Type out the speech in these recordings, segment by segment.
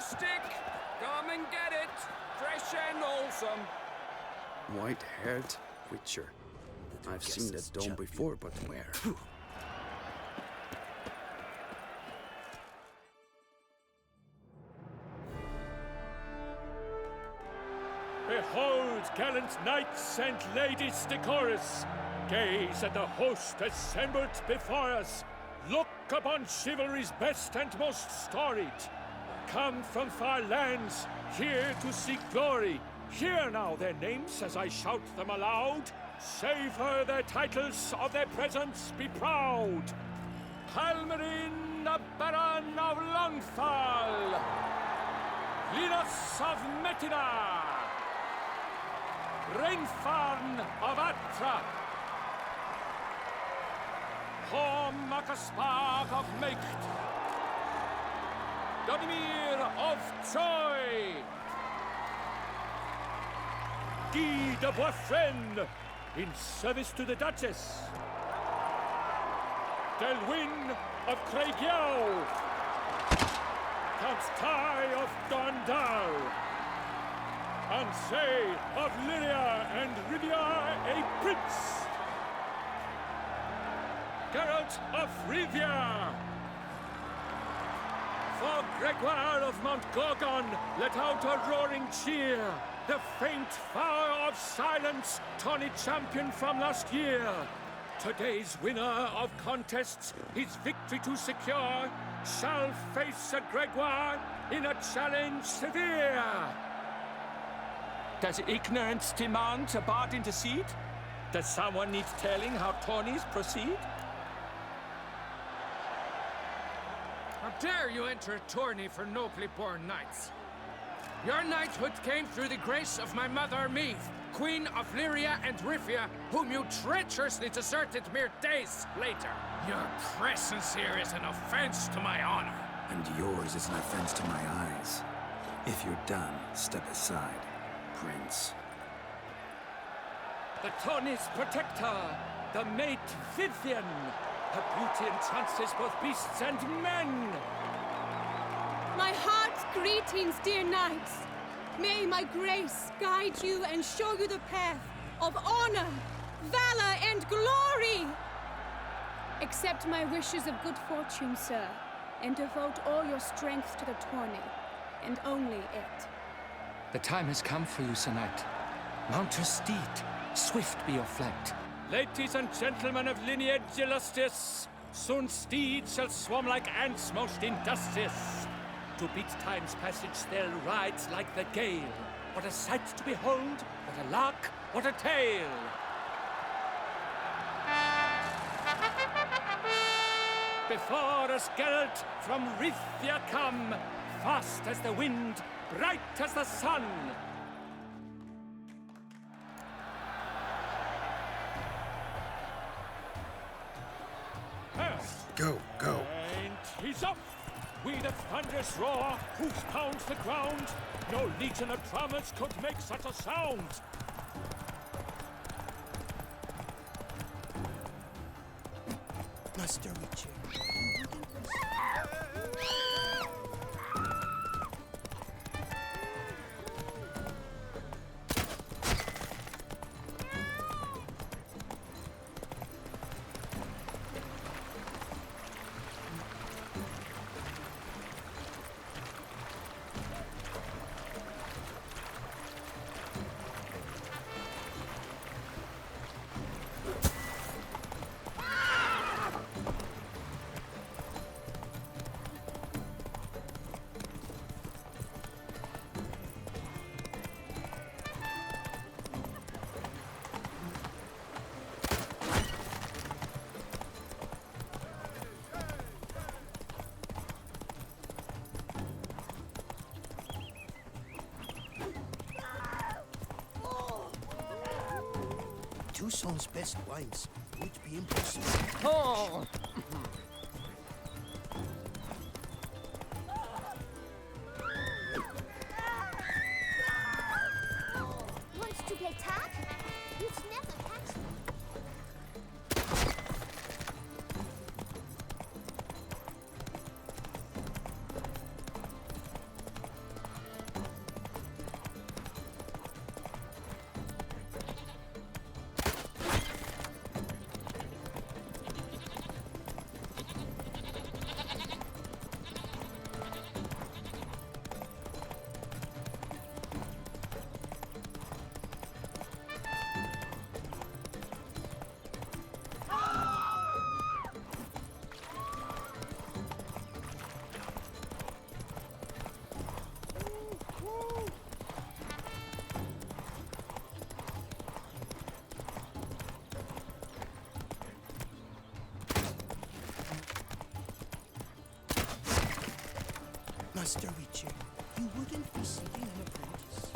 stick! Come and get it! Fresh and wholesome. White-haired witcher. I've seen that dome before, but where? Behold, gallant knights and ladies decorous! Gaze at the host assembled before us! Look upon chivalry's best and most storied! Come from far lands, here to seek glory! Hear now their names as I shout them aloud! Savor their titles, of their presence be proud! Halmarin, the Baron of Longfall! Linus of Metina! Rainfarn of Atra! Hormakaspark of Meikt! Donimir of Troy! Guy de Boisfren, in service to the Duchess! Delwyn of Craigiau! Count Tai of Dondal! Ansay of Lyria and Rivia a prince! Geralt of Rivia! For Gregoire of Mount Gorgon, let out a roaring cheer! The faint fire of silence, tawny champion from last year! Today's winner of contests, his victory to secure, shall face a Gregoire in a challenge severe! Does ignorance demand a bard intercede? Does someone need telling how tourneys proceed? How dare you enter a tourney for nobly born knights? Your knighthood came through the grace of my mother Meve, Queen of Lyria and Rifia, whom you treacherously deserted mere days later. Your presence here is an offense to my honor. And yours is an offense to my eyes. If you're done, step aside, Prince. The tourney's protector, the mate Vivian. Her beauty entrances both beasts and men. My heart's greetings, dear knights. May my grace guide you and show you the path of honor, valor, and glory. Accept my wishes of good fortune, sir, and devote all your strength to the tourney, and only it. The time has come for you, Sir Knight. Mount your steed. Swift be your flight. Ladies and gentlemen of lineage illustrious, soon steeds shall swarm like ants most industrious. To beat time's passage they'll ride like the gale. What a sight to behold, what a lark, what a tale! Before us Geralt from Rithia come, fast as the wind, bright as the sun. Go, go. And he's off! With a thunderous roar, hoofs pounds the ground. No legion of drummers could make such a sound. Master Witcher. Tucson's best wines would be impossible. Oh! Wants to get tag? You've never catch me. Master Witcher, you wouldn't be seeking an apprentice.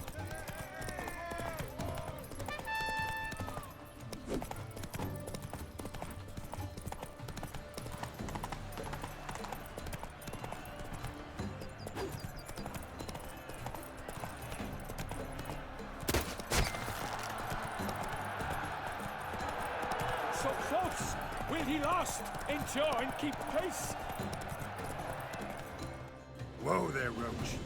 So close! Will he last? Endure and keep pace? Whoa there, Roach.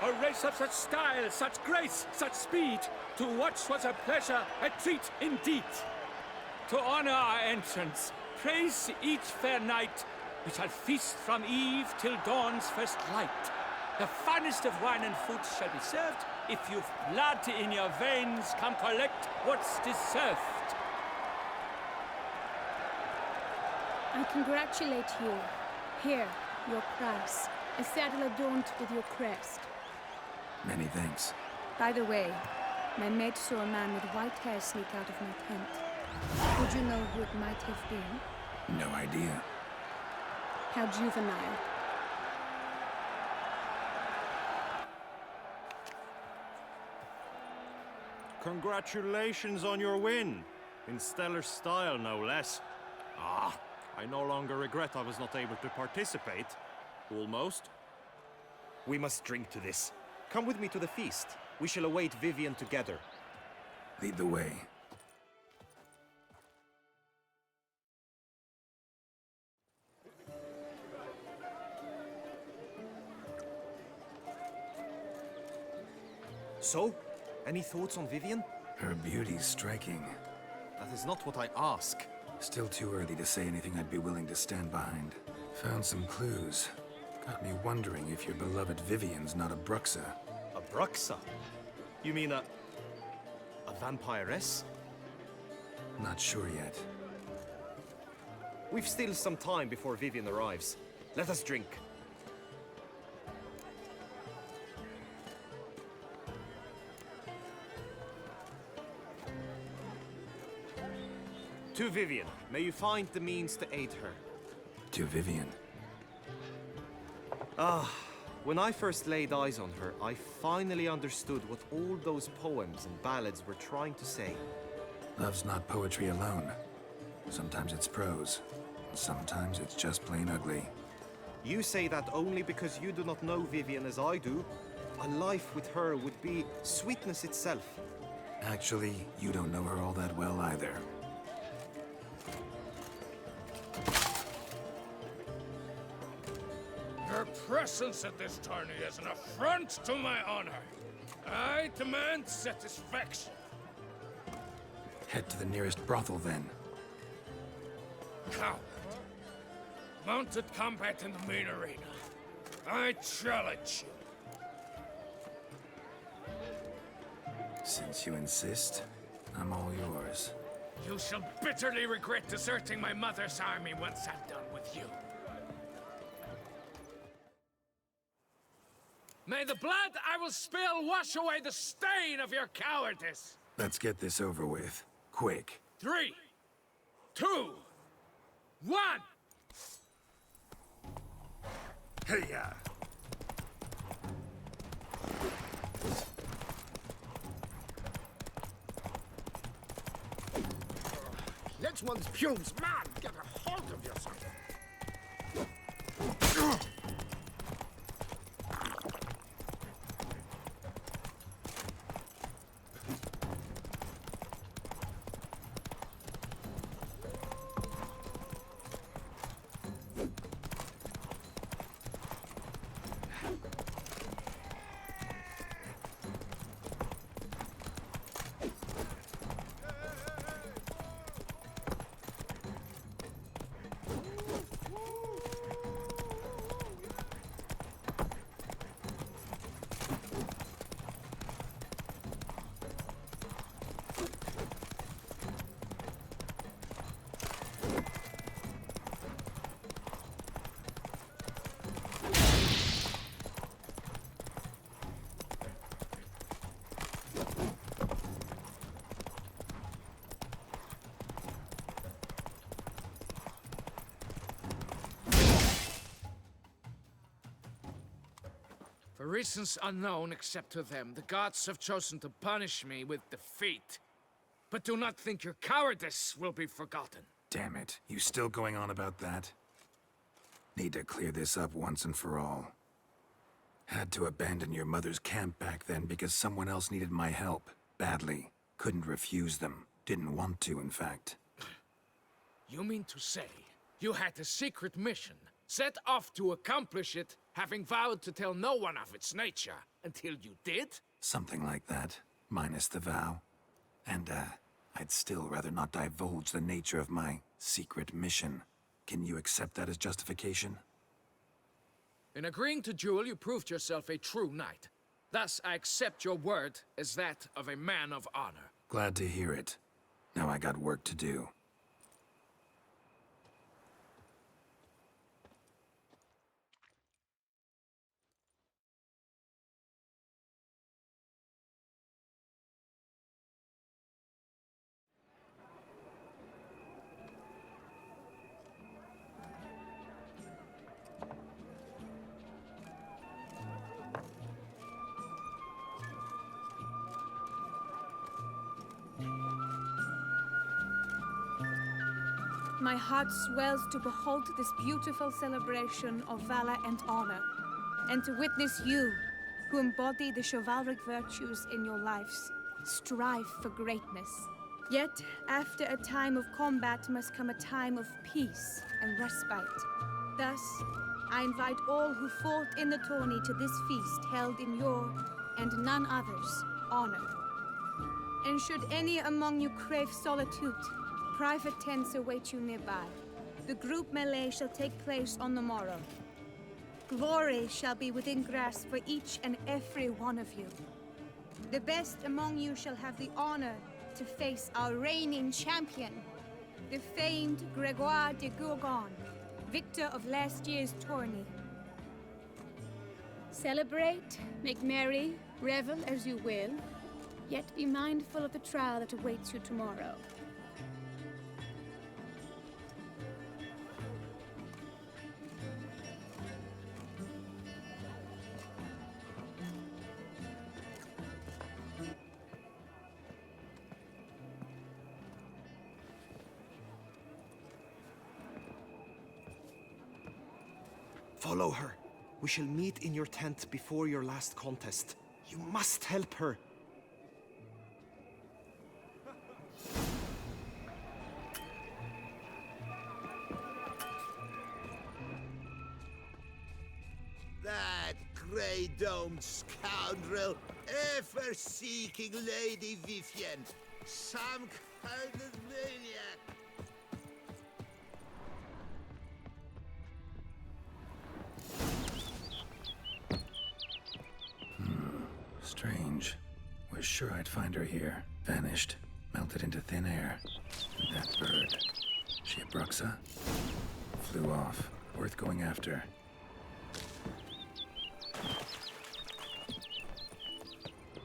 A race of such style, such grace, such speed. To watch was a pleasure, a treat indeed. To honor our entrance, praise each fair knight. We shall feast from eve till dawn's first light. The finest of wine and food shall be served. If you've blood in your veins, come collect what's deserved. I congratulate you. Here, your price. A saddle adorned with your crest. Many thanks. By the way, my maid saw a man with white hair sneak out of my tent. Would you know who it might have been? No idea. How juvenile. Congratulations on your win. In stellar style, no less. Ah, I no longer regret I was not able to participate. Almost. We must drink to this. Come with me to the feast. We shall await Vivian together. Lead the way. So, any thoughts on Vivian? Her beauty's striking. That is not what I ask. Still too early to say anything I'd be willing to stand behind. Found some clues. Got me wondering if your beloved Vivian's not a Bruxa. A Bruxa? You mean a vampiress? Not sure yet. We've still some time before Vivian arrives. Let us drink. To Vivian, may you find the means to aid her. To Vivian. When I first laid eyes on her, I finally understood what all those poems and ballads were trying to say. Love's not poetry alone. Sometimes it's prose. Sometimes it's just plain ugly. You say that only because you do not know Vivian as I do. A life with her would be sweetness itself. Actually, you don't know her all that well either. Your presence at this tourney is an affront to my honor. I demand satisfaction. Head to the nearest brothel, then. Coward. Mounted combat in the main arena. I challenge you. Since you insist, I'm all yours. You shall bitterly regret deserting my mother's army once I'm done with you. May the blood I will spill wash away the stain of your cowardice. Let's get this over with. Quick. 3, 2, 1! Hey-ya! Let one's fumes, man! Get a hold of yourself! For reasons unknown except to them, the gods have chosen to punish me with defeat. But do not think your cowardice will be forgotten. Damn it, you still going on about that? Need to clear this up once and for all. Had to abandon your mother's camp back then because someone else needed my help. Badly. Couldn't refuse them. Didn't want to, in fact. You mean to say you had a secret mission, set off to accomplish it, having vowed to tell no one of its nature, until you did? Something like that, minus the vow. And, I'd still rather not divulge the nature of my secret mission. Can you accept that as justification? In agreeing to duel, you proved yourself a true knight. Thus, I accept your word as that of a man of honor. Glad to hear it. Now I got work to do. My heart swells to behold this beautiful celebration of valor and honor, and to witness you, who embody the chivalric virtues in your lives, strive for greatness. Yet, after a time of combat must come a time of peace and respite. Thus, I invite all who fought in the tourney to this feast held in your, and none other's, honor. And should any among you crave solitude, private tents await you nearby. The group melee shall take place on the morrow. Glory shall be within grasp for each and every one of you. The best among you shall have the honor to face our reigning champion, the famed Gregoire de Gourgon, victor of last year's tourney. Celebrate, make merry, revel as you will, yet be mindful of the trial that awaits you tomorrow. Follow her. We shall meet in your tent before your last contest. You must help her. That grey-domed scoundrel, ever seeking Lady Vivienne. Some kind of maniac. Strange. Was sure I'd find her here. Vanished. Melted into thin air. And that bird. She a Bruxa? Flew off. Worth going after.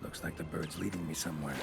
Looks like the bird's leading me somewhere.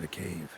the cave.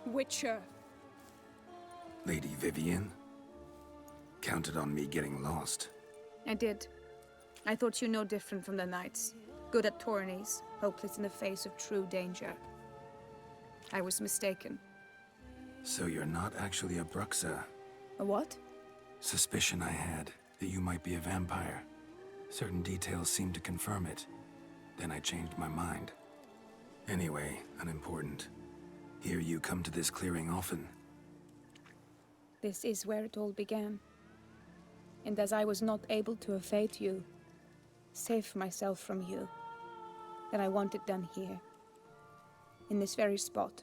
Witcher. Lady Vivienne? Counted on me getting lost. I did. I thought you no different from the knights. Good at tourneys, hopeless in the face of true danger. I was mistaken. So you're not actually a Bruxa? A what? Suspicion I had, that you might be a vampire. Certain details seemed to confirm it. Then I changed my mind. Anyway, unimportant. Hear you come to this clearing often. This is where it all began. And as I was not able to evade you, save myself from you, then I want it done here. In this very spot,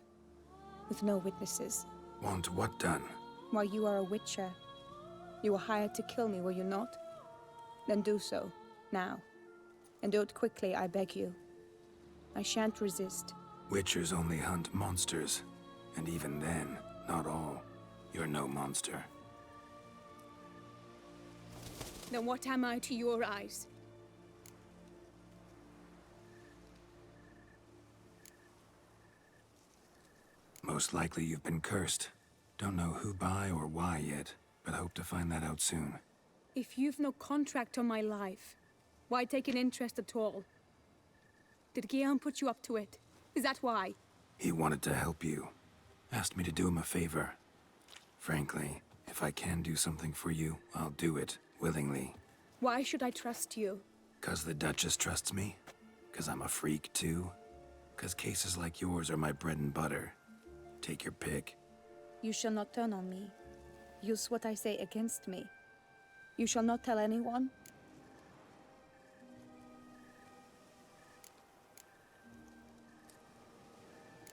with no witnesses. Want what done? Why, you are a witcher. You were hired to kill me, were you not? Then do so, now. And do it quickly, I beg you. I shan't resist. Witchers only hunt monsters. And even then, not all. You're no monster. Then what am I to your eyes? Most likely you've been cursed. Don't know who by or why yet, but hope to find that out soon. If you've no contract on my life, why take an interest at all? Did Guillaume put you up to it? Is that why? He wanted to help you. Asked me to do him a favor. Frankly, if I can do something for you, I'll do it, willingly. Why should I trust you? 'Cause the Duchess trusts me? 'Cause I'm a freak, too? 'Cause cases like yours are my bread and butter. Take your pick. You shall not turn on me. Use what I say against me. You shall not tell anyone?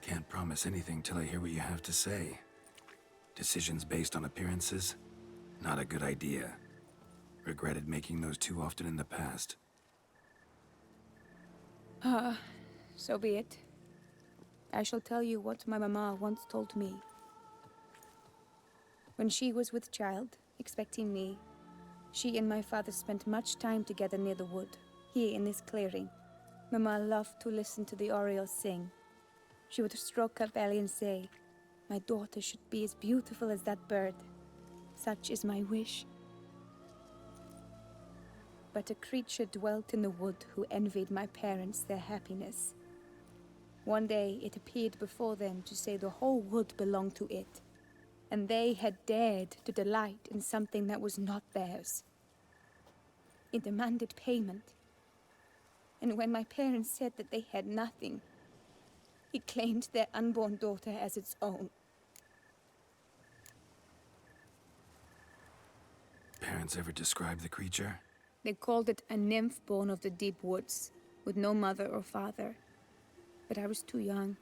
Can't promise anything till I hear what you have to say. Decisions based on appearances? Not a good idea. Regretted making those too often in the past. So be it. I shall tell you what my mama once told me. When she was with child, expecting me, she and my father spent much time together near the wood, here in this clearing. Mama loved to listen to the orioles sing. She would stroke her belly and say, "My daughter should be as beautiful as that bird. Such is my wish." But a creature dwelt in the wood who envied my parents their happiness. One day it appeared before them to say the whole wood belonged to it, and they had dared to delight in something that was not theirs. It demanded payment, and when my parents said that they had nothing, it claimed their unborn daughter as its own. Parents ever describe the creature? They called it a nymph born of the deep woods, with no mother or father. But I was too young,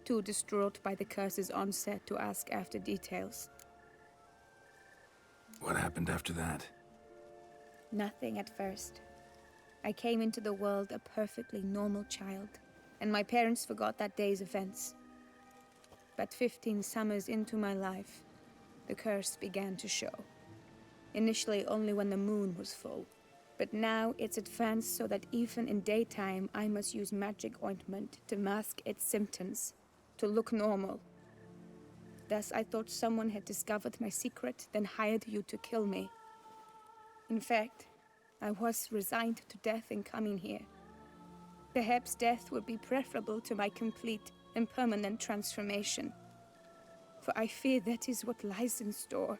too distraught by the curse's onset to ask after details. What happened after that? Nothing at first. I came into the world a perfectly normal child, and my parents forgot that day's events. But 15 summers into my life, the curse began to show. Initially only when the moon was full. But now it's advanced so that even in daytime I must use magic ointment to mask its symptoms, to look normal. Thus I thought someone had discovered my secret, then hired you to kill me. In fact, I was resigned to death in coming here. Perhaps death would be preferable to my complete and permanent transformation. For I fear that is what lies in store.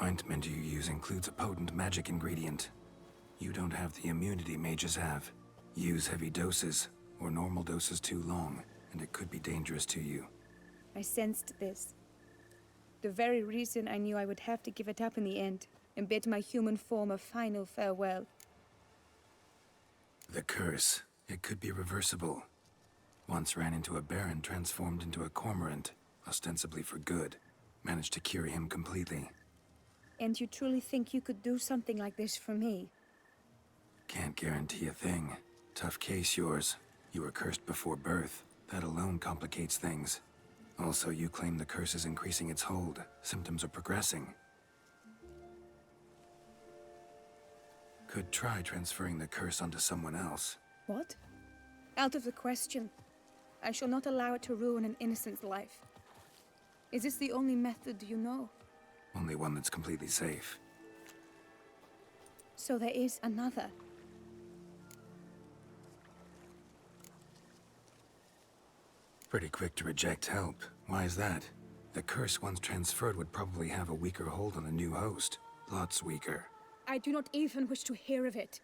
Ointment you use includes a potent magic ingredient. You don't have the immunity mages have. Use heavy doses, or normal doses too long, and it could be dangerous to you. I sensed this. The very reason I knew I would have to give it up in the end, and bid my human form a final farewell. The curse. It could be reversible. Once ran into a baron transformed into a cormorant, ostensibly for good. Managed to cure him completely. And you truly think you could do something like this for me? Can't guarantee a thing. Tough case, yours. You were cursed before birth. That alone complicates things. Also, you claim the curse is increasing its hold. Symptoms are progressing. Could try transferring the curse onto someone else. What? Out of the question. I shall not allow it to ruin an innocent's life. Is this the only method you know? Only one that's completely safe. So there is another. Pretty quick to reject help. Why is that? The curse once transferred would probably have a weaker hold on the new host. Lots weaker. I do not even wish to hear of it.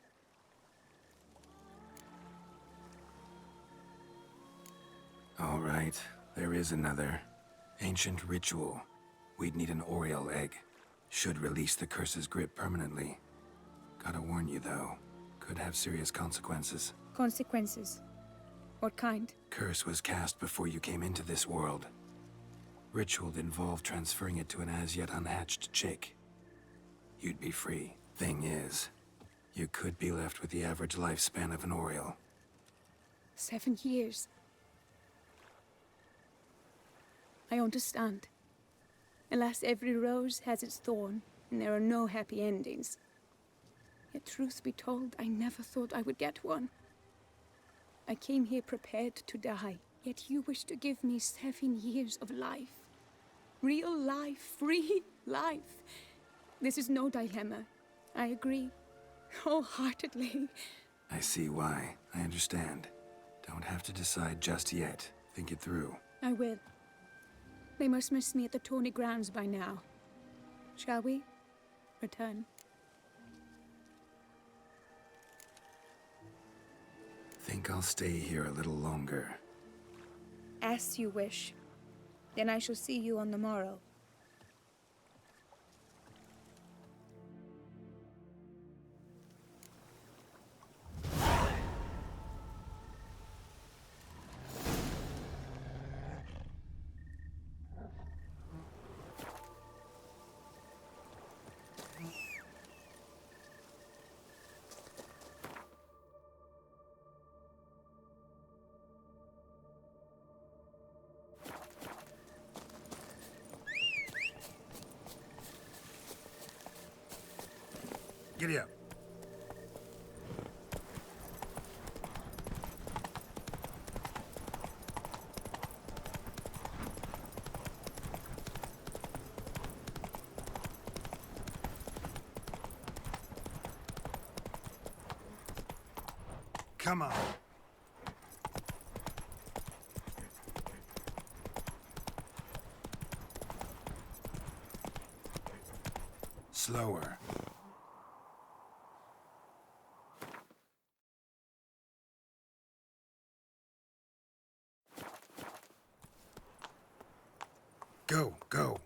All right, there is another. Ancient ritual. We'd need an Oriole egg. Should release the curse's grip permanently. Gotta warn you, though. Could have serious consequences. Consequences? What kind? Curse was cast before you came into this world. Ritual involved transferring it to an as-yet unhatched chick. You'd be free. Thing is, you could be left with the average lifespan of an Oriole. 7 years. I understand. Alas, every rose has its thorn, and there are no happy endings. Yet truth be told, I never thought I would get one. I came here prepared to die, yet you wish to give me 7 years of life. Real life, free life. This is no dilemma. I agree, wholeheartedly. I see why. I understand. Don't have to decide just yet. Think it through. I will. They must miss me at the tourney grounds by now. Shall we return? Think I'll stay here a little longer. As you wish. Then I shall see you on the morrow. Giddy up. Come on. Slower. Go, go.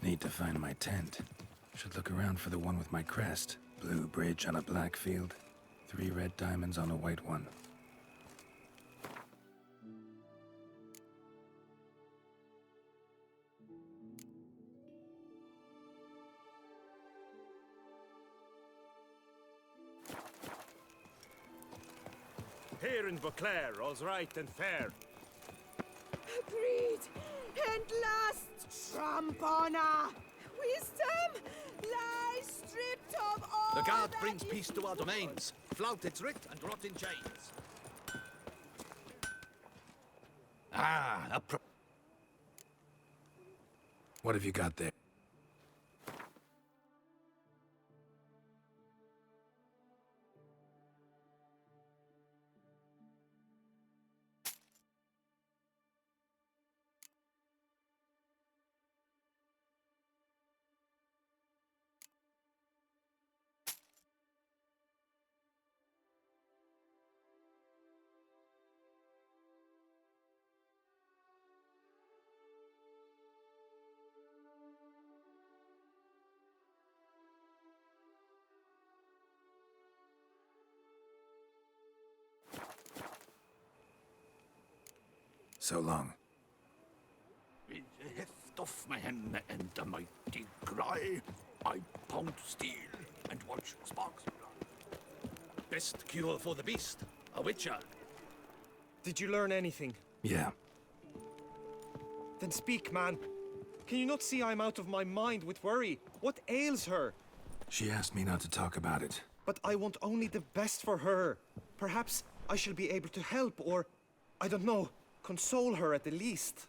Need to find my tent. Should look around for the one with my crest. Blue bridge on a black field. 3 red diamonds on a white one. Here in Beauclair, all's right and fair. Agreed. And last, trump honor. Wisdom lies stripped of all. The guard that brings is peace to our domains. Flout its writ and rot in chains. Ah, What have you got there? So long. With the heft of my hand and a mighty cry, I pound steel and watch sparks fly. best cure for the beast. A witcher. Did you learn anything? Yeah. Then speak, man. Can you not see I'm out of my mind with worry? What ails her? She asked me not to talk about it. But I want only the best for her. Perhaps I shall be able to help or, I don't know, console her at the least.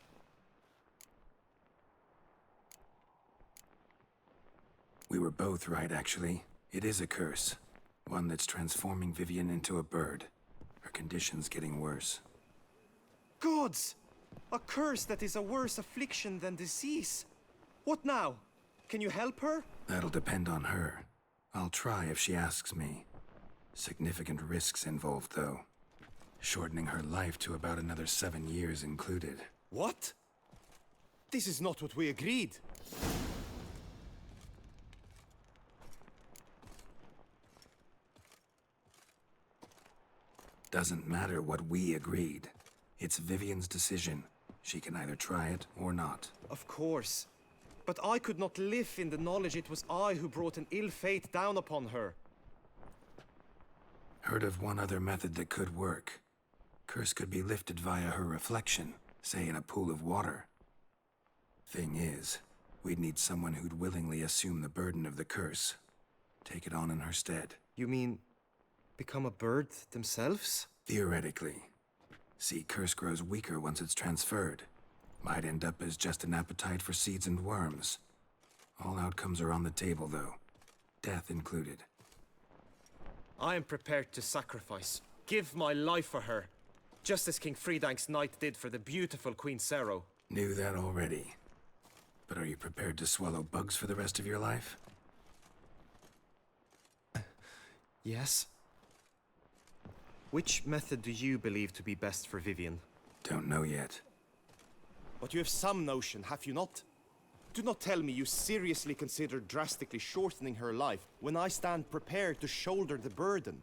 We were both right, actually. It is a curse. One that's transforming Vivian into a bird. Her condition's getting worse. Gods! A curse that is a worse affliction than disease. What now? Can you help her? That'll depend on her. I'll try if she asks me. Significant risks involved, though. Shortening her life to about another 7 years included. What? This is not what we agreed. Doesn't matter what we agreed. It's Vivian's decision. She can either try it or not. Of course. But I could not live in the knowledge it was I who brought an ill fate down upon her. Heard of one other method that could work. Curse could be lifted via her reflection, say in a pool of water. Thing is, we'd need someone who'd willingly assume the burden of the curse. Take it on in her stead. You mean become a bird themselves? Theoretically. See, curse grows weaker once it's transferred. Might end up as just an appetite for seeds and worms. All outcomes are on the table, though. Death included. I am prepared to sacrifice. Give my life for her. Just as King Fridank's knight did for the beautiful Queen Sero. Knew that already. But are you prepared to swallow bugs for the rest of your life? Yes. Which method do you believe to be best for Vivienne? Don't know yet. But you have some notion, have you not? Do not tell me you seriously consider drastically shortening her life when I stand prepared to shoulder the burden.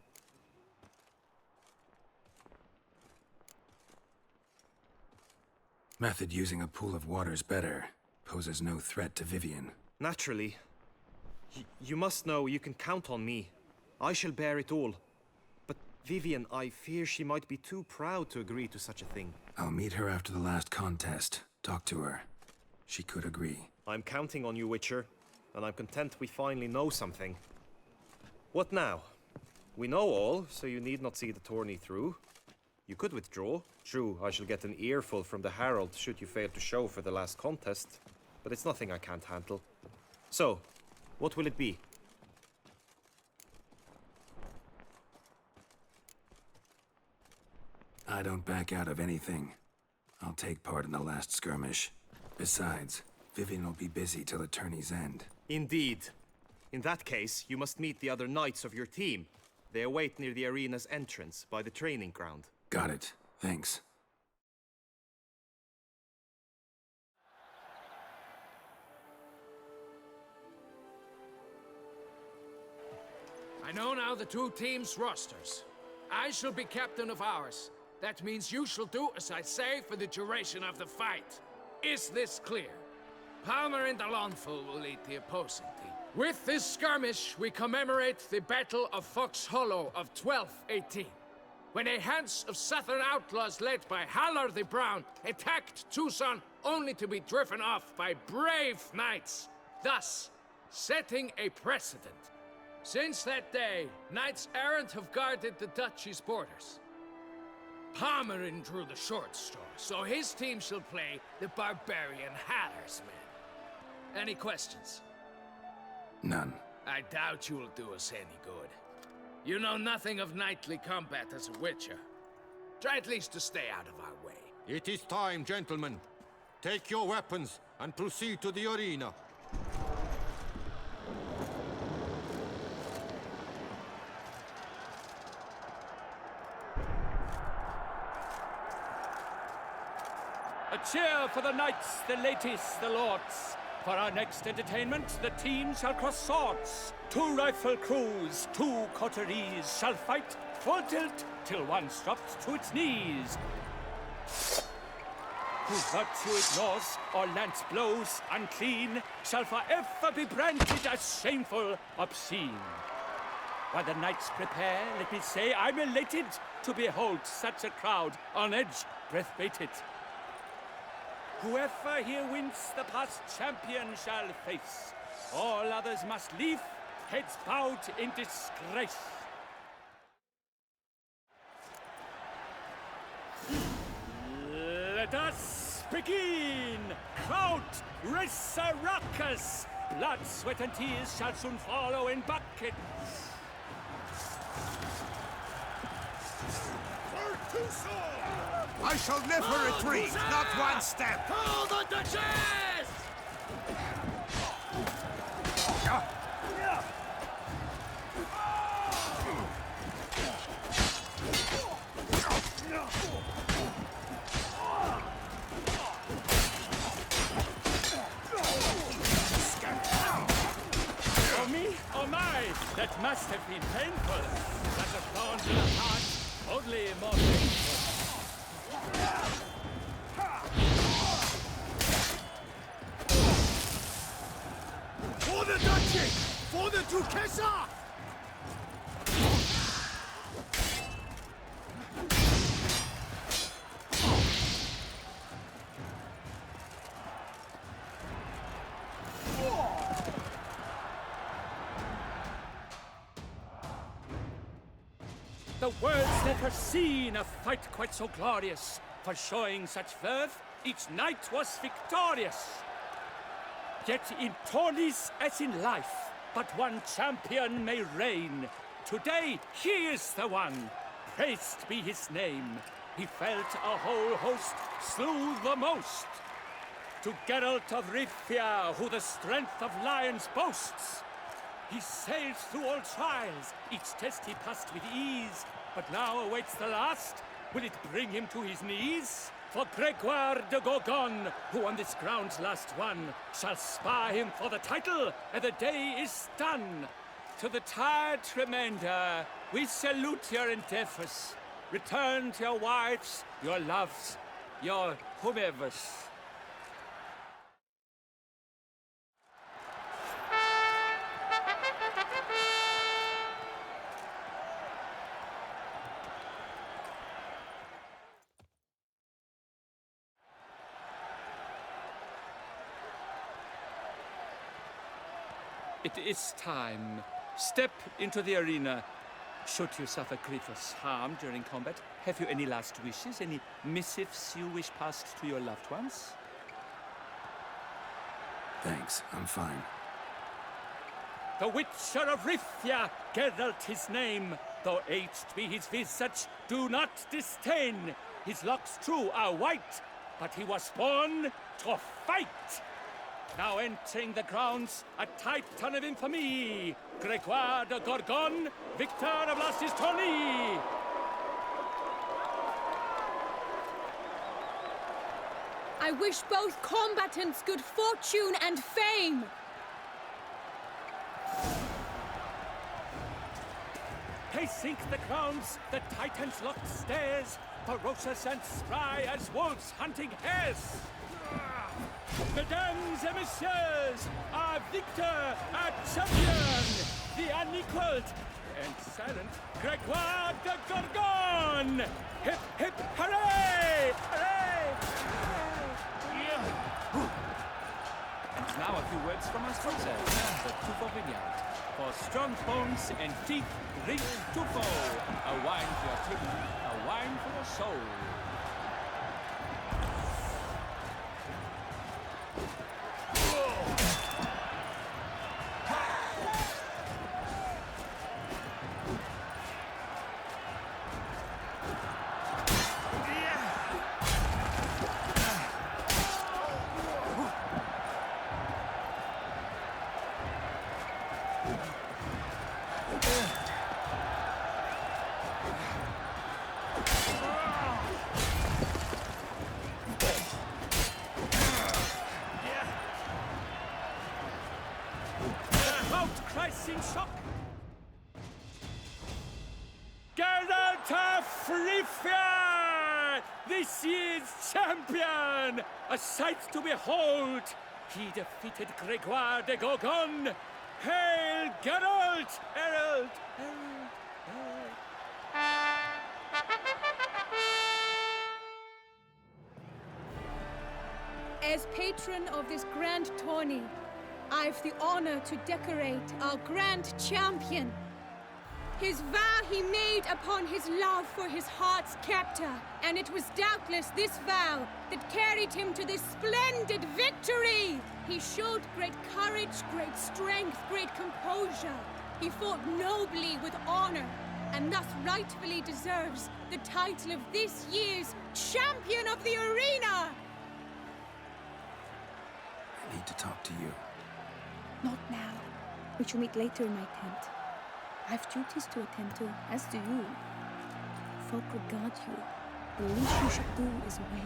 Method using a pool of water's better. Poses no threat to Vivienne. Naturally. You must know you can count on me. I shall bear it all. But Vivienne, I fear she might be too proud to agree to such a thing. I'll meet her after the last contest. Talk to her. She could agree. I'm counting on you, Witcher. And I'm content we finally know something. What now? We know all, so you need not see the tourney through. You could withdraw. True, I shall get an earful from the Herald should you fail to show for the last contest. But it's nothing I can't handle. So, what will it be? I don't back out of anything. I'll take part in the last skirmish. Besides, Vivienne will be busy till the tourney's end. Indeed. In that case, you must meet the other knights of your team. They await near the arena's entrance, by the training ground. Got it. Thanks. I know now the two teams' rosters. I shall be captain of ours. That means you shall do as I say for the duration of the fight. Is this clear? Palmer and Alonful will lead the opposing team. With this skirmish, we commemorate the Battle of Fox Hollow of 1218, when a Hans of Southern outlaws led by Halar the Brown attacked Tucson only to be driven off by brave knights, thus setting a precedent. Since that day, knights errant have guarded the duchy's borders. Palmerin drew the short straw, so his team shall play the barbarian Halar's men. Any questions? None. I doubt you'll do us any good. You know nothing of knightly combat as a witcher. Try at least to stay out of our way. It is time, gentlemen. Take your weapons and proceed to the arena. A cheer for the knights, the ladies, the lords. For our next entertainment, the teams shall cross swords. 2 rifle crews, 2 coteries shall fight full tilt till one drops to its knees. Who virtue ignores or lance blows unclean shall forever be branded as shameful, obscene. While the knights prepare, let me say I'm elated to behold such a crowd on edge, breath baited. Whoever here wins the past champion shall face. All others must leave, heads bowed in disgrace. Let us begin! Crowd, race a ruckus! Blood, sweat, and tears shall soon follow in buckets. I shall never retreat, not one step! Hold the Duchess! Oh me, oh my, that must have been painful. Such a thorn to the heart, only more painful. For the Duchy! For the Duchessa! The world's never seen a fight quite so glorious. For showing such verve, each knight was victorious. Yet in tourneys as in life, but one champion may reign. Today, he is the one. Praised be his name. He felt a whole host, slew the most. To Geralt of Rivia, who the strength of lions boasts. He sailed through all trials, each test he passed with ease. But now awaits the last. Will it bring him to his knees? For Gregoire de Gorgon, who on this ground last won, shall spar him for the title, and the day is done. To the tired remainder, we salute your endeavors. Return to your wives, your loves, your whomevers. It is time. Step into the arena. Should you suffer grievous harm during combat, have you any last wishes? Any missives you wish passed to your loved ones? Thanks, I'm fine. The Witcher of Rivia, Geralt his name. Though aged be his visage, do not disdain. His locks, true, are white, but he was born to fight. Now entering the grounds, a titan of infamy, Gregoire de Gorgon, victor of last his tourney. I wish both combatants good fortune and fame. Pacing the grounds, the titans locked stairs, ferocious and spry as wolves hunting hares. Mesdames et messieurs, our victor, our champion, the unequaled and silent Gregoire de Gorgon! Hip, hip, hooray! Hooray! And now a few words from our sponsor, the Tufo Vineyard. For strong bones and teeth, drink Tufo. A wine for your teeth, a wine for your soul. Crashing shock! Geralt of Rivia! This year's champion! A sight to behold! He defeated Gregoire de Gorgon! Hail Geralt! Herald! Herald! Herald! As patron of this grand tourney, I've the honor to decorate our grand champion. His vow he made upon his love for his heart's captor, and it was doubtless this vow that carried him to this splendid victory. He showed great courage, great strength, great composure. He fought nobly with honor, and thus rightfully deserves the title of this year's Champion of the Arena. I need to talk to you. Not now. We shall meet later in my tent. I have duties to attend to, as do you. Folk regard you. The least you should do is wave.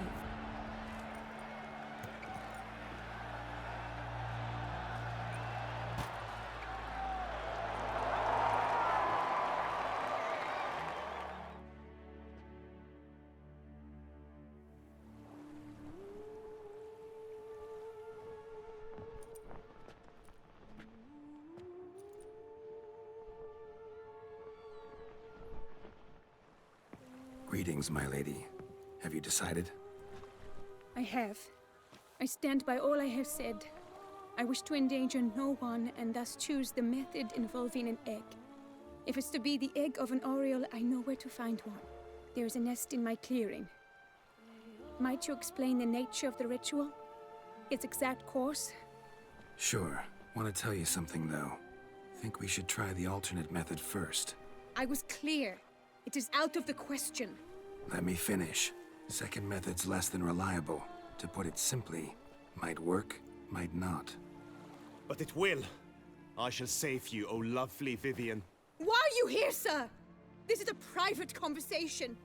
Greetings, my lady. Have you decided? I have. I stand by all I have said. I wish to endanger no one and thus choose the method involving an egg. If it's to be the egg of an oriole, I know where to find one. There is a nest in my clearing. Might you explain the nature of the ritual? Its exact course? Sure. Want to tell you something, though. Think we should try the alternate method first. I was clear. It is out of the question. Let me finish. Second method's less than reliable. To put it simply, might work, might not. But it will. I shall save you, O lovely Vivian. Why are you here, sir? This is a private conversation.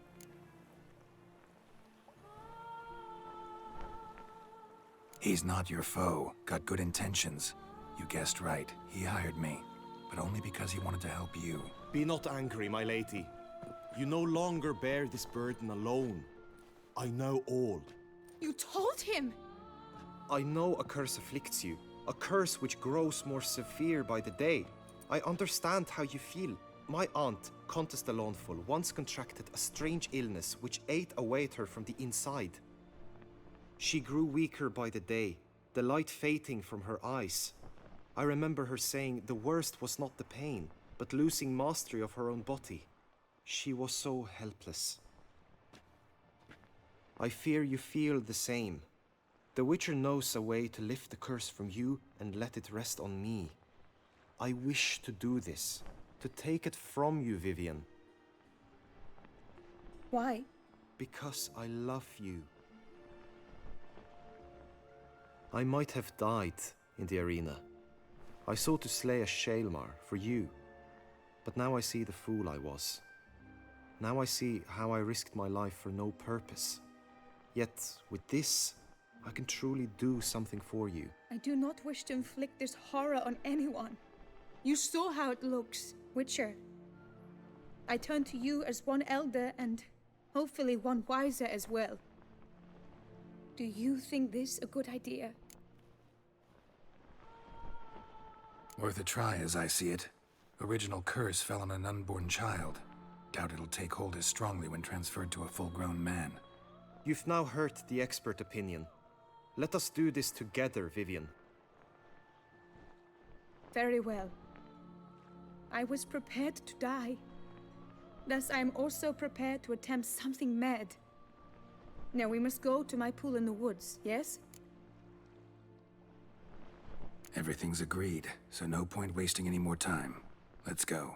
He's not your foe. Got good intentions. You guessed right. He hired me. But only because he wanted to help you. Be not angry, my lady. You no longer bear this burden alone. I know all. You told him! I know a curse afflicts you. A curse which grows more severe by the day. I understand how you feel. My aunt, Countess de Lawnful, once contracted a strange illness which ate away at her from the inside. She grew weaker by the day, the light fading from her eyes. I remember her saying the worst was not the pain, but losing mastery of her own body. She was so helpless. I fear you feel the same. The Witcher knows a way to lift the curse from you and let it rest on me. I wish to do this, to take it from you, Vivian. Why? Because I love you. I might have died in the arena. I sought to slay a Shaelmar for you, but now I see the fool I was. Now I see how I risked my life for no purpose. Yet, with this, I can truly do something for you. I do not wish to inflict this horror on anyone. You saw how it looks, Witcher. I turn to you as one elder and hopefully one wiser as well. Do you think this a good idea? Worth a try, as I see it. Original curse fell on an unborn child. Doubt it'll take hold as strongly when transferred to a full-grown man. You've now heard the expert opinion. Let us do this together, Vivian. Very well. I was prepared to die. Thus I am also prepared to attempt something mad. Now we must go to my pool in the woods, yes? Everything's agreed, so no point wasting any more time. Let's go.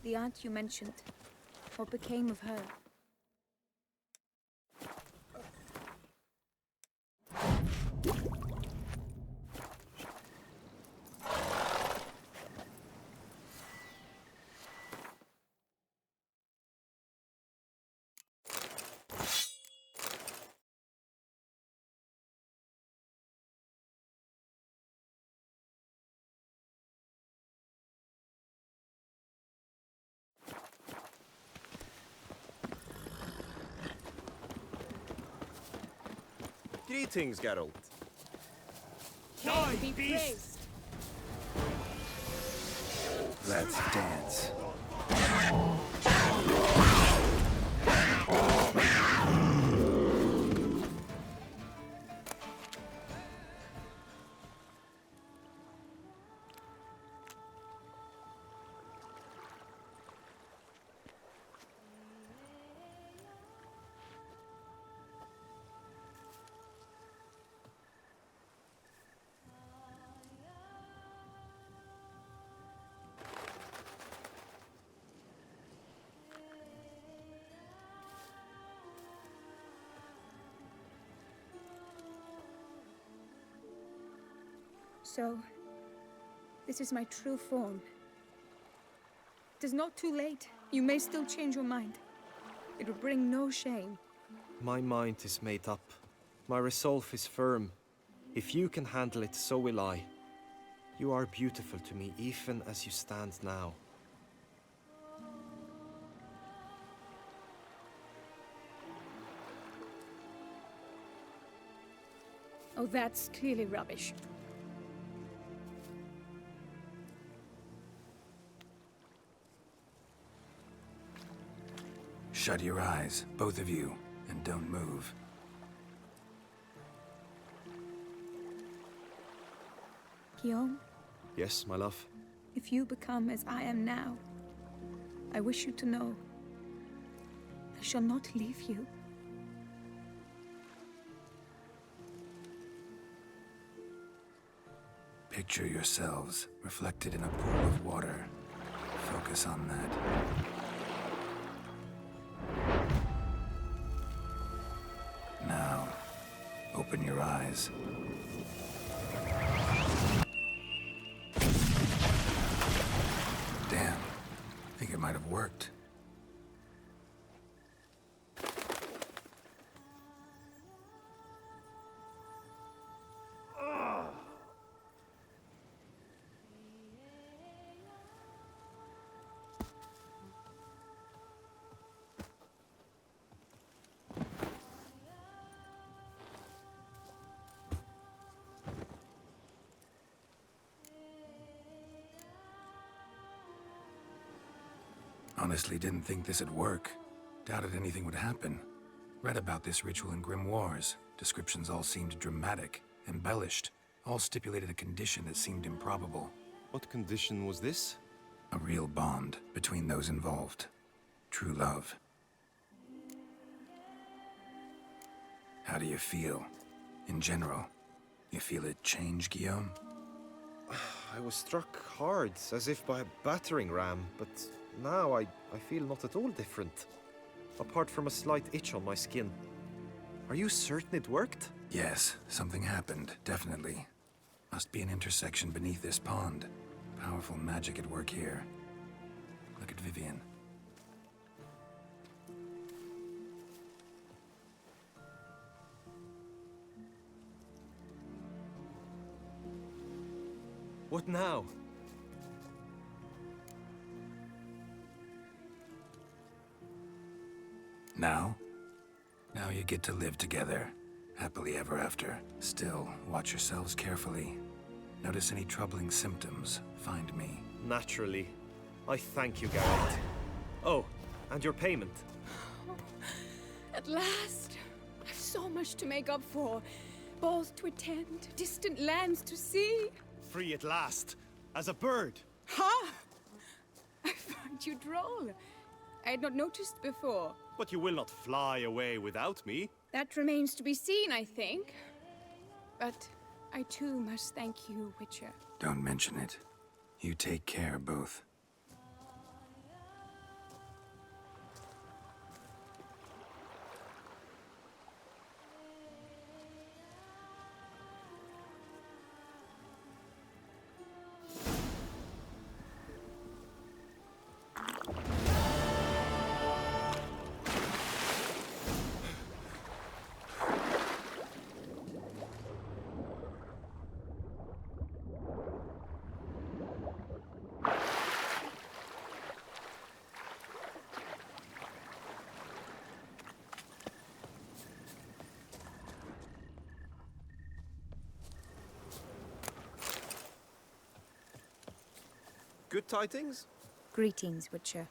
The aunt you mentioned. What became of her? Greetings, Geralt. Die, be praised. Let's dance. So, this is my true form. It is not too late. You may still change your mind. It will bring no shame. My mind is made up. My resolve is firm. If you can handle it, so will I. You are beautiful to me, even as you stand now. Oh, that's clearly rubbish. Shut your eyes, both of you, and don't move. Guillaume, Yes, my love? if you become as I am now, I wish you to know I shall not leave you. Picture yourselves reflected in a pool of water. Focus on that. Now, open your eyes. Damn. I think it might have worked. Honestly, didn't think this'd work. Doubted anything would happen. Read about this ritual in grimoires. Descriptions all seemed dramatic, embellished. All stipulated a condition that seemed improbable. What condition was this? A real bond between those involved. True love. How do you feel? In general, you feel it change, Guillaume? I was struck hard, as if by a battering ram, but now I feel not at all different. Apart from a slight itch on my skin. Are you certain it worked? Yes, something happened, definitely. Must be an intersection beneath this pond. Powerful magic at work here. Look at Vivian. What now? Now? Now you get to live together. Happily ever after. Still, watch yourselves carefully. Notice any troubling symptoms, find me. Naturally. I thank you, Garrett. Oh, and your payment. At last! I've so much to make up for. Balls to attend, distant lands to see. Free at last, as a bird. Ha! I find you droll. I had not noticed before. But you will not fly away without me. That remains to be seen, I think. But I too must thank you, Witcher. Don't mention it. You take care, both. Good tidings? Greetings, Witcher.